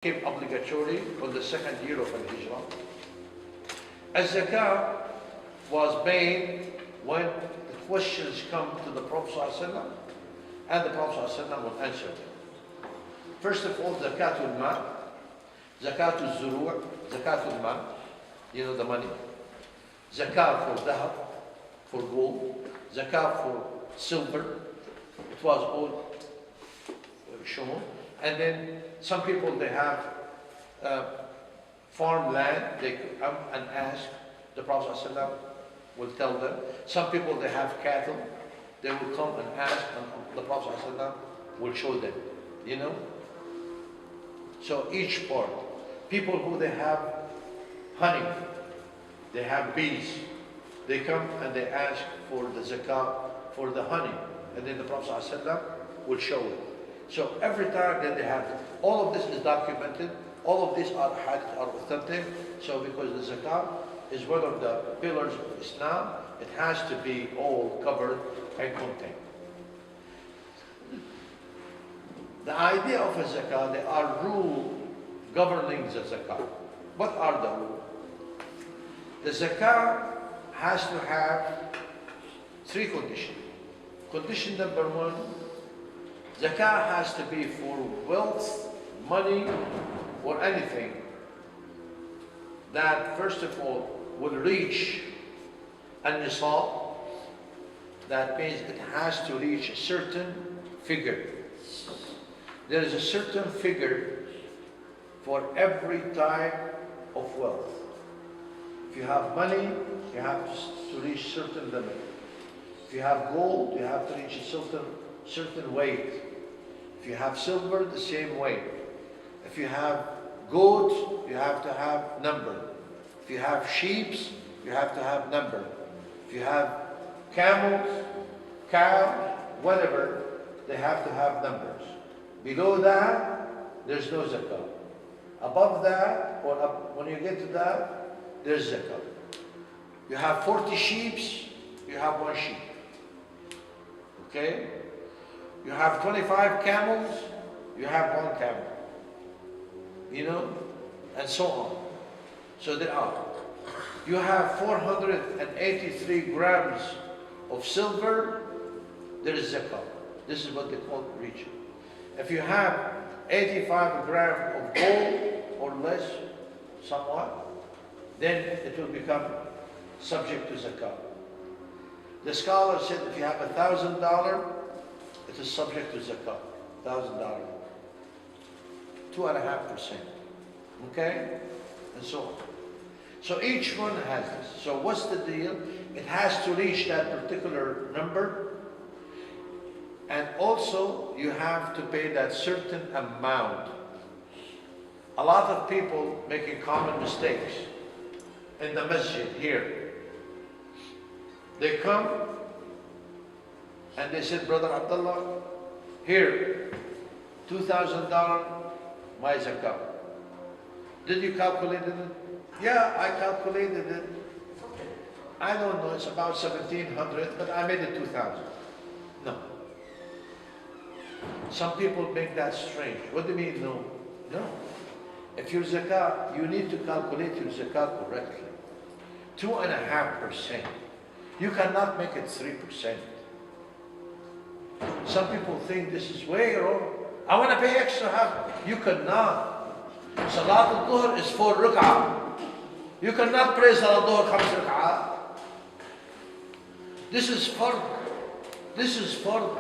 became obligatory on the second year of Al-Hijrah. As-Zakah was made when the questions come to the Prophet ﷺ, and the Prophet ﷺ will answer them. First of all, Zakatul Mal, Zakatul Zuru', Zakatul Mal, you know the money. Zakah for dahab, for gold, Zakah for silver. It was all shown. And then some people, they have farmland, they come and ask, the Prophet ﷺ will tell them. Some people, they have cattle, they will come and ask, and the Prophet ﷺ will show them, you know. So each part, people who they have honey, they have bees, they come and they ask for the zakah for the honey, and then the Prophet ﷺ will show it. So every time that they have, all of this is documented, all of these are hadith, are authentic. So because the zakah is one of the pillars of Islam, it has to be all covered and contained. The idea of a zakah, there are rules governing the zakah. What are the rules? The zakah has to have three conditions. Condition number one, zakah has to be for wealth, money, or anything that, first of all, will reach an-nisab. That means it has to reach a certain figure. There is a certain figure for every type of wealth. If you have money, you have to reach certain limit. If you have gold, you have to reach a certain weight. If you have silver, the same way. If you have goats, you have to have number. If you have sheep, you have to have number. If you have camels, cows, whatever, they have to have numbers. Below that, there's no zakah. Above that, or up, when you get to that, there's zakah. You have 40 sheep, you have one sheep. Okay? You have 25 camels, you have one camel. You know? And so on. So there are. You have 483 grams of silver, there is zakah. This is what they call region. If you have 85 grams of gold or less, somewhat, then it will become subject to zakah. The scholar said if you have $1,000, it is subject to zakah, $1,000, 2.5%, okay, and so on. So each one has this. So what's the deal? It has to reach that particular number, and also you have to pay that certain amount. A lot of people making common mistakes in the masjid here. They come and they said, Brother Abdullah, here, $2,000, my zakah. Did you calculate it? Yeah, I calculated it. I don't know, it's about 1,700, but I made it 2,000. No. Some people make that strange. What do you mean, no? No. If your zakah, you need to calculate your zakah correctly. 2.5%. You cannot make it 3%. Some people think this is way wrong. I want to pay extra half. You cannot. Salat al-Dhuhr is 4 rak'ah. You cannot pray Salat al-Dhuhr 5 rak'ah. This is fard. This is fard.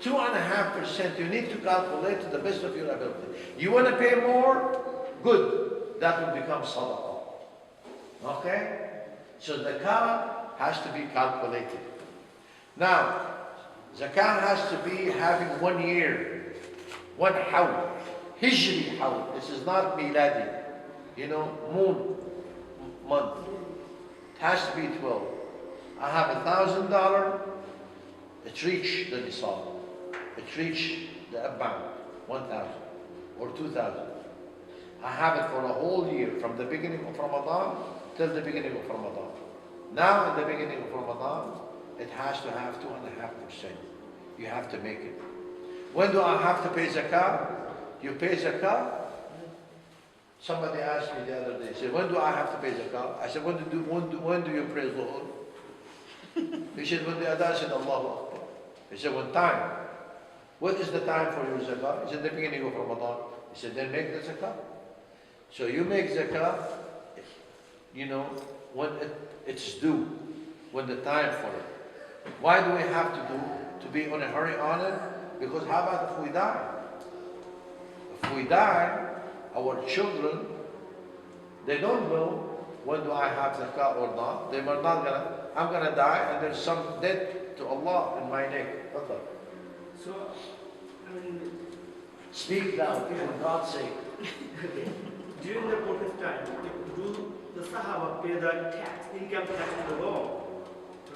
2.5%. You need to calculate to the best of your ability. You want to pay more? Good. That will become sadaqah. Okay? So the zakah has to be calculated. Now, zakah has to be having 1 year, 1 hawl, hijri hawl. This is not miladi, you know, moon month. It has to be 12. I have $1,000. It reached the nisab. It reached the amount, 1,000 or 2,000. I have it for a whole year, from the beginning of Ramadan till the beginning of Ramadan. Now in the beginning of Ramadan, it has to have 2.5%. You have to make it. When do I have to pay zakah? You pay zakah Somebody asked me the other day, said, when do I have to pay zakah? I said, when do you pray Zuhur? He said, when the adhan said, Allahu Akbar. He said, when time? What is the time for your zakah? He said, the beginning of Ramadan. He said, then make the zakah. So you make zakah, you know, when it's due, when the time for it. Why do we have to be on a hurry on it? Because how about if we die? If we die, our children, they don't know when do I have zakah or not. They were not gonna, I'm gonna die and there's some debt to Allah in my neck. So, I mean, speak loud, for God's sake. okay. During the protest time, do the Sahaba pay the tax, income tax to the government?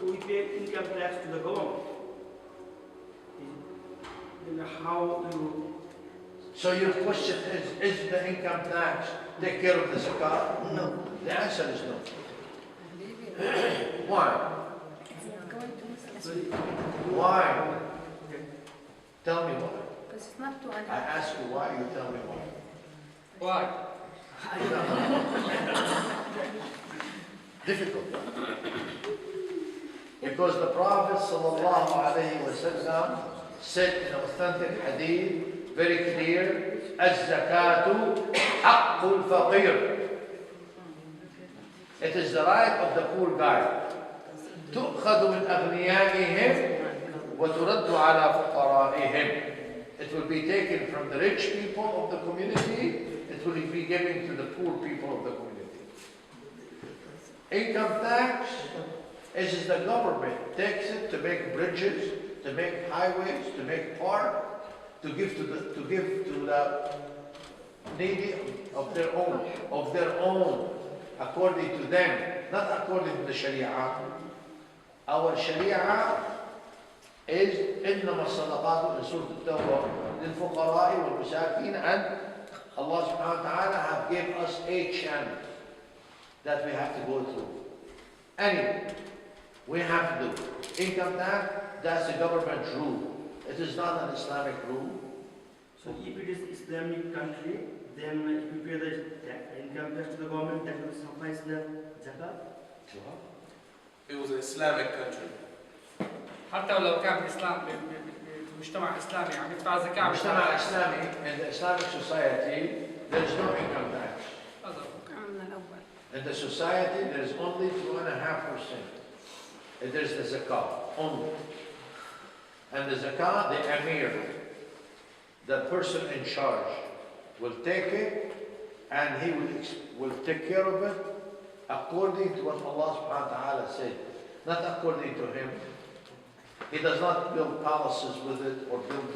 We pay income tax to the government. Then how you... So your question is the income tax take care of the zakah? No. The answer is no. Why? Why? Tell me why. Because it's not I ask you why, you tell me why. Why? Difficult. Because the Prophet ﷺ said in authentic hadith, very clear, الزكاة حق الفقير. It is the right of the poor guy. تؤخذ من أغنيائهم وترد على فقرائهم. It will be taken from the rich people of the community. It will be given to the poor people of the community. Income tax is the government takes it to make bridges, to make highways, to make parks, to give to the needy of their own, according to them, not according to the Sharia. Our Sharia is إنما الصدقات in Surah Al-Tawbah للفقراء والمساكين, and Allah subhanahu wa ta'ala have given us 8 channels that we have to go through. Anyway, we have to do income tax. That's the government rule. It is not an Islamic rule. So if it is Islamic country, then if you pay the income tax to the government, that will suffice the zakat? It was an Islamic country. حتى لو كان الاسلام بمجتمع اسلامي عم يدفع زكاه مجتمع إسلامي, in the Islamic society, there is no income tax. In the society, there is only 2.5%. And there's the zakah only. And the zakah, the emir, the person in charge, will take it, and he will take care of it according to what Allah subhanahu wa ta'ala said, not according to him. He does not build palaces with it or build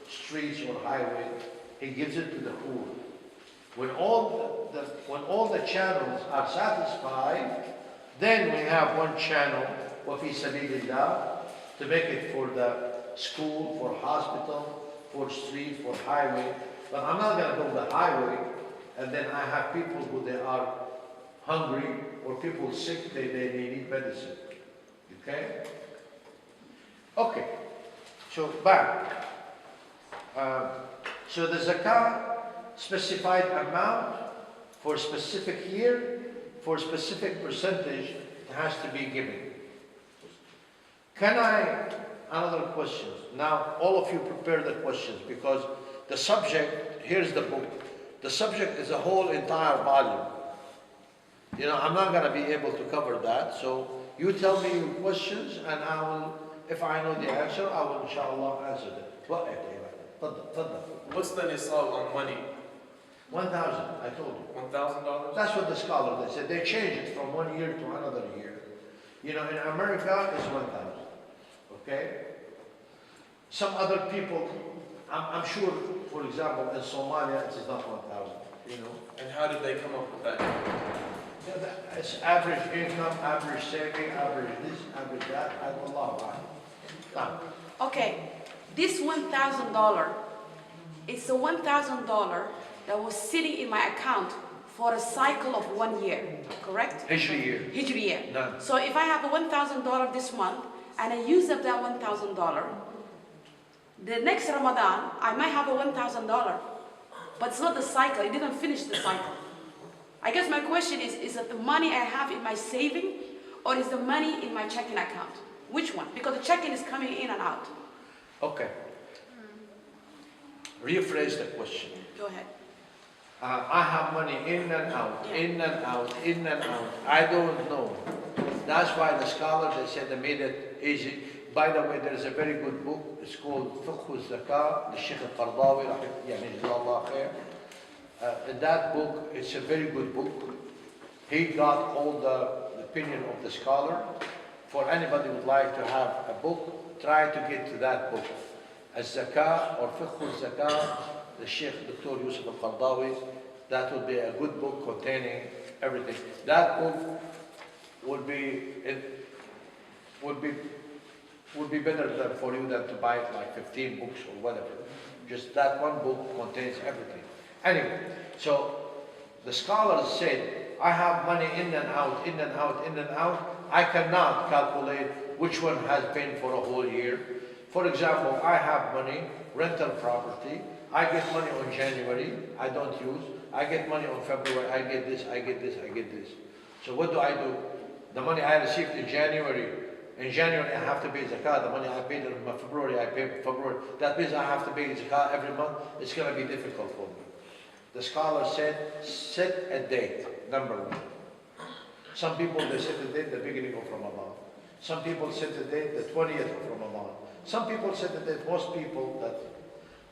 streets or highways. He gives it to the poor. When all the channels are satisfied, then we have one channel, وَفِي سَبِيلِ اللَّهِ, to make it for the school, for hospital, for street, for highway. But I'm not going to build a highway and then I have people who they are hungry or people sick, they need medicine. Okay? Okay. So back. So the zakah, specified amount for a specific year, for a specific percentage, it has to be given. Another question. Now, all of you prepare the questions because the subject, here's the book. The subject is a whole entire volume. You know, I'm not going to be able to cover that. So you tell me your questions and I will, if I know the answer, I will inshallah answer them. What's the nisab on money? 1,000, I told you. $1,000? That's what the scholars, they said. They change it from one year to another year. You know, in America, it's 1,000. Okay? Some other people, I'm sure, for example, in Somalia, it is not 1,000, you know. And how did they come up with that? Yeah, it's average income, average saving, average this, average that. Allah. Okay, this $1,000, it's a $1,000 that was sitting in my account for a cycle of 1 year, correct? Hijri year. Hijri year. None. So if I have a $1,000 this month and I use up that $1,000, the next Ramadan I might have a $1,000, but it's not the cycle. It didn't finish the cycle. I guess my question is that the money I have in my saving, or is the money in my checking account? Which one? Because the checking is coming in and out. Okay. Rephrase the question. Go ahead. I have money in and out, Yeah. in and out, in and out. I don't know. That's why the scholars, they said they made it easy. By the way, there is a very good book. It's called Fiqh al-Zakah, the Sheikh al-Qardawi, يعني جزاه الله خير. In that book, it's a very good book. He got all the opinion of the scholar. For anybody who would like to have a book, try to get to that book. Zakah or Fiqh al-Zakah, the Sheikh Dr. Yusuf al-Qardawi. That would be a good book containing everything. That book would be better for you than to buy like 15 books or whatever. Just that one book contains everything. Anyway, so the scholars said, I have money in and out, in and out, in and out. I cannot calculate which one has been for a whole year. For example, I have money, rental property. I get money on January, I don't use. I get money on February, I get this, I get this, I get this. So what do? The money I received in January I have to pay Zakah. The money I paid in February, I pay February. That means I have to pay Zakah every month. It's going to be difficult for me. The scholar said, set a date, number one. Some people, they set the date the beginning of Ramadan. Some people set the date the 20th of Ramadan. Some people set the date, most people, that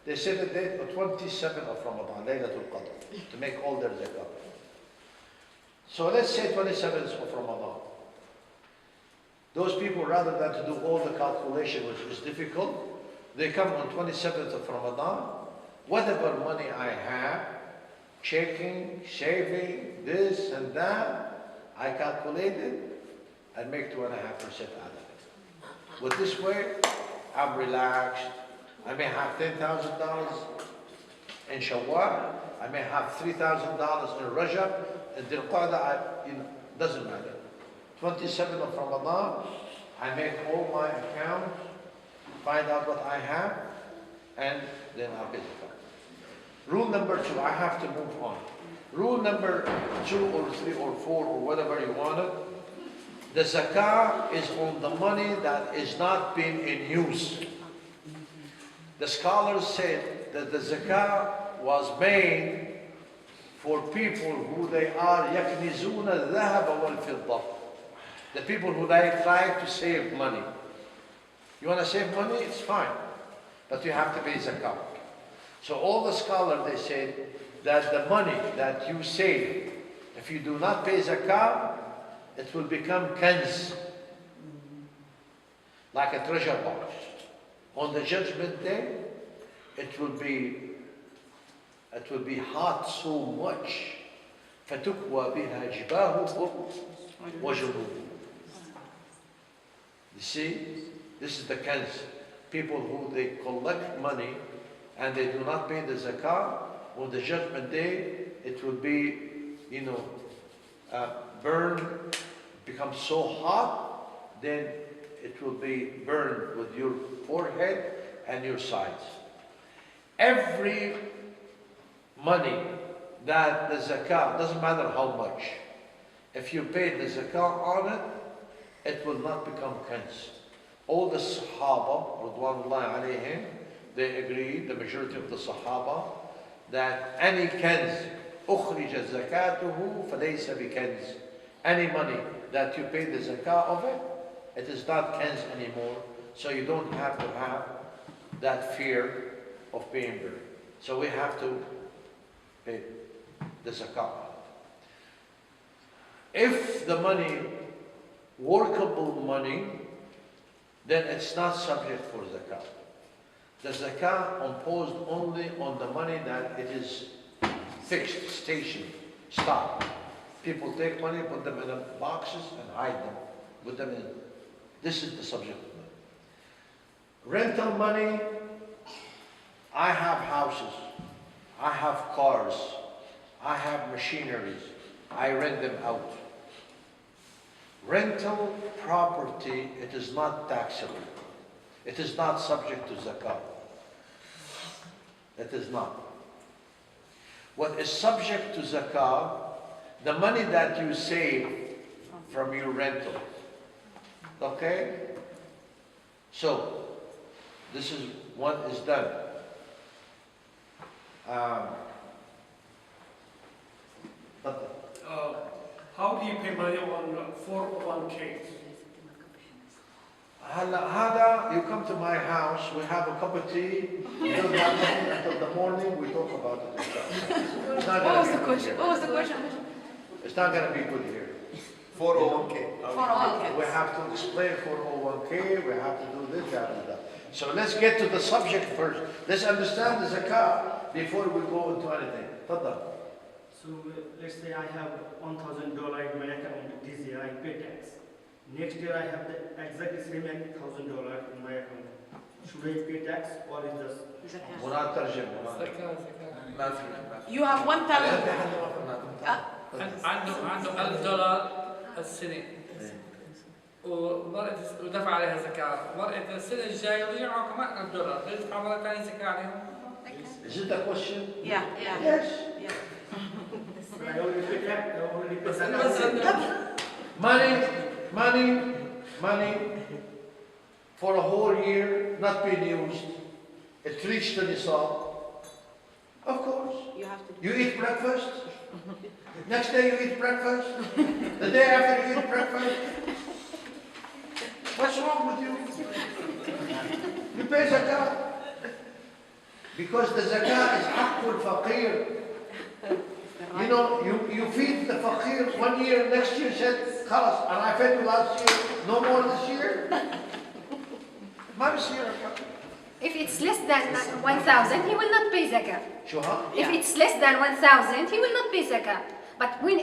they set the date the 27th of Ramadan, Laylatul Qadr, to make all their Zakah. So let's say 27th of Ramadan. Those people, rather than to do all the calculation, which is difficult, they come on 27th of Ramadan. Whatever money I have, checking, saving, this and that, I calculate it and make 2.5% out of it. With this way, I'm relaxed. I may have $10,000 in Shawwal. I may have $3,000 in Rajab. And Dhul Qa'dah, doesn't matter. 27th of Ramadan, I make all my accounts, find out what I have, and then I'll pay Zakah. Rule number 2, I have to move on. Rule number 2 or 3 or 4 or whatever you want it, the Zakah is on the money that is not being in use. The scholars said that the Zakah was made for people who they are يَكْنِزُونَ الذَّهَبَ وَالْفِضَّةِ. The people who try to save money. You want to save money? It's fine. But you have to pay Zakah. So all the scholars, they said that the money that you save, if you do not pay Zakah, it will become kanz, like a treasure box. On the judgment day, it will be hot so much. فَتُكْوَى بِهَا جِبَاهُهُمْ وَجُنُوبُهُم. You see, this is the kanz. People who they collect money and they do not pay the Zakah, on the judgment day, it will be, burned, become so hot, then it will be burned with your forehead and your sides. Every money that the Zakah, doesn't matter how much, if you pay the Zakah on it, it will not become kanz. All the Sahaba, Ridwanullahi alayhim, they agreed, the majority of the Sahaba, that any kanz, أخرج زكاته فليس بكنز. Any money that you pay the Zakah of it, it is not kanz anymore. So you don't have to have that fear of being burned. So we have to pay the Zakah. If the money, workable money, then it's not subject for Zakah. The Zakah imposed only on the money that it is fixed, stationed, stock. People take money, put them in boxes and hide them, put them in. This is the subject of money. Rental money, I have houses, I have cars, I have machineries, I rent them out. Rental property, it is not taxable. It is not subject to Zakah. It is not. What is subject to Zakah, the money that you save from your rental. Okay? So, this is what is done. How do you pay money on 401k? Hada, you come to my house, we have a cup of tea, we do nothing until the morning, we talk about it. It's not What gonna was be the good question? here. What was the question? It's not gonna be good here. 401k. 401k. We have to explain 401k, we have to do this, that, and that. So let's get to the subject first. Let's understand the zakah before we go into anything. Tafadhal. So let's say I have $1,000 in my account this year, I pay tax. Next year I have the exactly same $1,000 in my account. Should I pay tax or is this? مراد ترجم. زكاة. ما في ما في. You have 1,000. عنده $1000 السنة ودفع عليها زكاة، مرة السنة الجاية رجعوا كمان $1000 يدفع مرة ثانية زكاة عليهم. Is it a question? Yeah, yeah. Yes. Yeah. I already pay tax, I already pay tax. Money for a whole year not being used. It reached the nisab. Of course. You have to. You eat breakfast. Next day you eat breakfast. The day after you eat breakfast. What's wrong with you? You pay zakah. Because the zakah is haqqul faqir. You know, you feed the faqir 1 year, next year said, khalas, and I fed you last year, no more this year. ما بصير. If it's less than 1,000, he will not pay zakah. شو ها؟ If it's less than 1,000, he will not pay zakah. But when